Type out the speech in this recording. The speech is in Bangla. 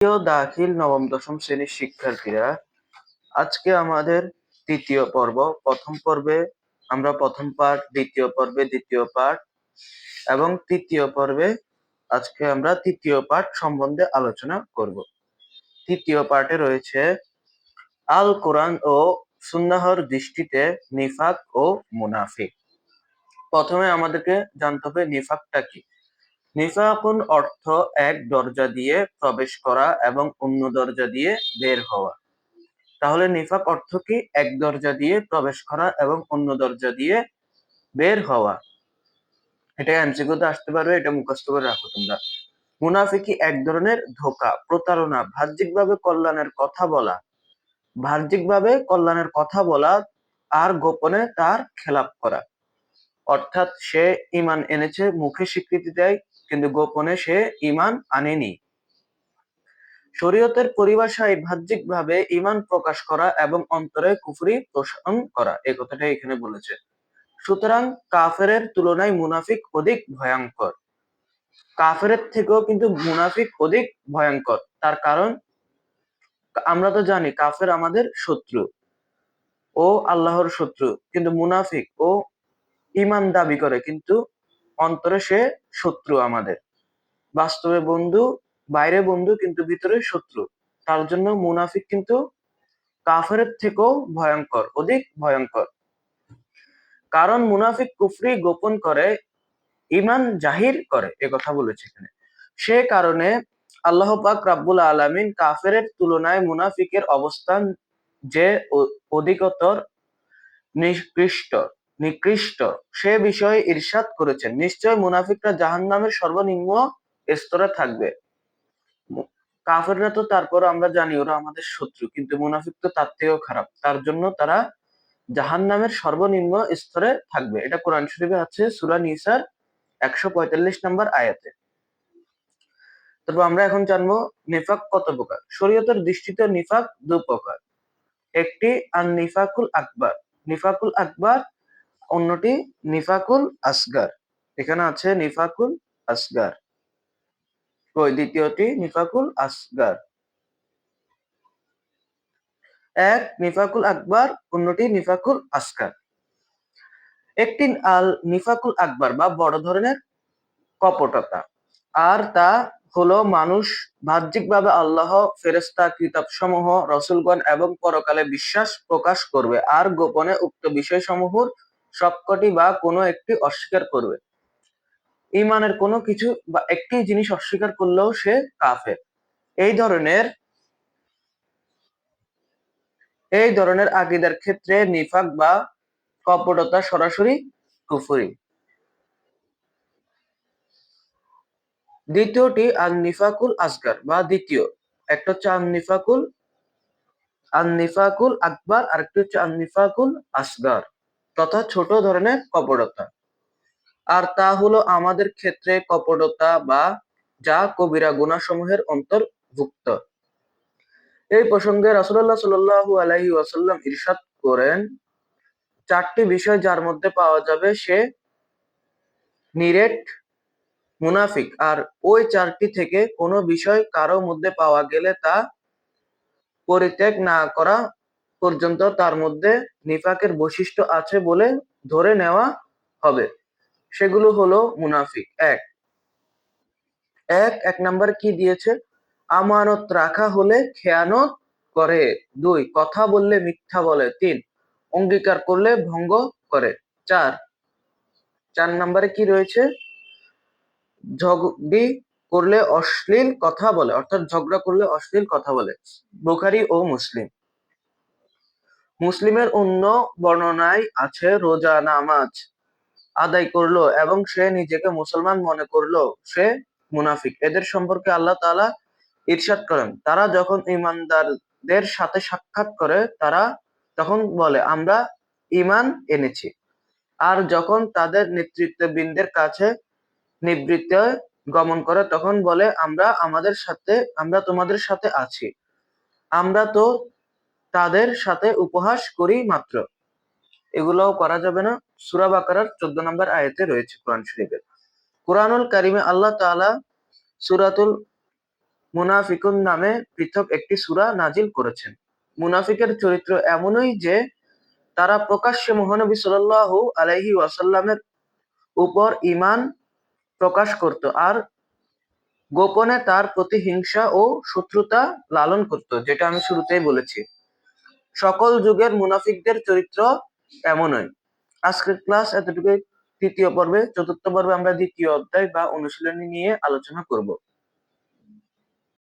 প্রিয় দাখিল নবম দশম শ্রেণীর শিক্ষার্থীরা, আজকে আমাদের তৃতীয় পর্ব। প্রথম পর্বে আমরা প্রথম পাঠ, দ্বিতীয় পর্বে দ্বিতীয় পাঠ এবং তৃতীয় পর্বে আজকে আমরা তৃতীয় পাঠ সম্বন্ধে আলোচনা করব। তৃতীয় পাঠে রয়েছে আল কোরআন ও সুন্নাহর দৃষ্টিতে নিফাক ও মুনাফিক। প্রথমে আমাদেরকে জানতে হবে নিফাকটা কি। নিফাকুন অর্থ এক দরজা দিয়ে প্রবেশ করা এবং অন্য দরজা দিয়ে বের হওয়া। তাহলে নিফাক অর্থ কি? এক দরজা দিয়ে প্রবেশ করা এবং অন্য দরজা দিয়ে বের হওয়া। এটা এমসিকিউতে আসতে পারবে, এটা মুখস্থ করে রাখো তোমরা। মুনাফিকি এক ধরনের ধোঁকা, প্রতারণা, বাহ্যিকভাবে কল্যাণের কথা বলা আর গোপনে তার খেলাপ করা। অর্থাৎ সে ঈমান এনেছে, মুখে স্বীকৃতি দেয়, কিন্তু গোপনে সে ঈমান আনেনি। শরীয়তের পরিভাষায় বাহ্যিকভাবে ঈমান প্রকাশ করা এবং অন্তরে কুফরি পোষণ করা, এই কথাটা এখানে বলেছে। সুতরাং কাফেরের তুলনায় মুনাফিক অধিক ভয়ঙ্কর। কাফেরের থেকেও কিন্তু মুনাফিক অধিক ভয়ঙ্কর। তার কারণ আমরা তো জানি কাফের আমাদের শত্রু, ও আল্লাহর শত্রু, কিন্তু মুনাফিক ও ঈমান দাবি করে কিন্তু অন্তরে সে শত্রু আমাদের। বাস্তবে বন্ধু, বাইরে বন্ধু, কিন্তু ভিতরে শত্রু। তার জন্য মুনাফিক কিন্তু কাফেরের থেকেও ভয়ঙ্কর, অধিক ভয়ঙ্কর। কারণ মুনাফিক কুফরি গোপন করে, ঈমান জাহির করে, এ কথা বলেছে এখানে। সে কারণে আল্লাহ পাক রাব্বুল আলামিন কাফেরের তুলনায় মুনাফিকের অবস্থান যে অধিকতর নিকৃষ্ট সে বিষয়ে ইরশাদ করেছেন, নিশ্চয় মুনাফিকরা জাহান্নামের সর্বনিম্ন স্তরে থাকবে। কাফেররা তো তারপর আমরা জানি ওরা আমাদের শত্রু, কিন্তু মুনাফিক তো তার থেকেও খারাপ। তার জন্য তারা জাহান্নামের সর্বনিম্ন স্তরে থাকবে। এটা কোরআন শরীফে আছে সূরা নিসার 145 নম্বর আয়াতে। তবে আমরা এখন জানবো নিফাক কত প্রকার। শরীয়তের দৃষ্টিতে নিফাক দুই প্রকার। একটি নিফাকুল আকবার, অন্যটি নিফাকুল আসগার। এখানে আছে নিফাকুল আসগার, দ্বিতীয়টি নিফাকুল আসগার। এক নিফাকুল আকবার, অন্যটি নিফাকুল আসগার। একটি নিফাকুল আকবার বা বড় ধরনের কপটতা, আর তা হলো মানুষ বাহ্যিকভাবে আল্লাহ, ফেরেশতা, কিতাবসমূহ, রাসূলগণ এবং পরকালে বিশ্বাস প্রকাশ করবে, আর গোপনে উক্ত বিষয়সমূহের সবকটি বা কোনো একটি অস্বীকার করবে। ঈমানের কোনো কিছু বা একটি জিনিস অস্বীকার করলেও সে কাফের। এই ধরনের আকীদার ক্ষেত্রে নিফাক বা কপটতা সরাসরি কুফরি। দ্বিতীয়টি আল নিফাকুল আসগার বা দ্বিতীয়। একটা হচ্ছে আল নিফাকুল আকবার, আরেকটি হচ্ছে আল নিফাকুল আসগার, তথা ছোট ধরনের কপটতা। আর তা হলো আমাদের ক্ষেত্রে কপটতা বা যা কবিরা গুনাহ সমূহের অন্তর্ভুক্ত। এই প্রসঙ্গে রাসূলুল্লাহ সাল্লাল্লাহু আলাইহি ওয়াসাল্লাম ইরশাদ করেন, চারটি বিষয় যার মধ্যে পাওয়া যাবে সে নিরেট মুনাফিক, আর ওই চারটি থেকে কোনো বিষয় কারো মধ্যে পাওয়া গেলে তা পরিত্যাগ না করা পর্যন্ত তার মধ্যে নিফাকের বৈশিষ্ট্য আছে বলে ধরে নেওয়া হবে। সেগুলো হলো মুনাফিক। এক নাম্বার কি দিয়েছে? আমানত রাখা হলে খেয়ানত করে। 2 কথা বললে মিথ্যা বলে। 3 অঙ্গীকার করলে ভঙ্গ করে। 4 নম্বরে কি রয়েছে? ঝগড়া করলে অশ্লীল কথা বলে। বুখারী ও মুসলিম। মুসলিমের অন্য বর্ণনায় আছে, রোজা নামাজ আদায় করলো এবং সে নিজেকে মুসলমান মনে করলো, সে মুনাফিক। এদের সম্পর্কে আল্লাহ তাআলা ইরশাদ করেন, তারা যখন ঈমানদারদের সাথে সাক্ষাৎ করে তারা তখন বলে আমরা ঈমান এনেছি, আর যখন তাদের নেতৃত্ববৃন্দের কাছে নিবৃত্ত গমন করে তখন বলে আমরা তোমাদের সাথে আছি, আমরা তো তাদের সাথে উপহাস করি মাত্র। এগুলোও করা যাবে না। সূরা বাকারার 14 নম্বর আয়াতে রয়েছে কোরআন শরীফে। কুরআনুল কারীমে আল্লাহ তাআলা সূরাতুল মুনাফিকুন নামে পৃথক একটি সূরা নাজিল করেছেন। মুনাফিকের চরিত্র এমনই যে তারা প্রকাশ্যে মহানবী সাল্লাল্লাহু আলাইহি ওয়াসাল্লামের উপর ঈমান প্রকাশ করত আর গোপনে তার প্রতি হিংসা ও শত্রুতা লালন করত, যেটা আমি শুরুতেই বলেছি। সকল যুগের মুনাফিকদের চরিত্র এমনই। আজকের ক্লাস এতটুকুই। তৃতীয় পর্বে, চতুর্থ পর্বে আমরা দ্বিতীয় অধ্যায় বা অনুশীলনী নিয়ে আলোচনা করব।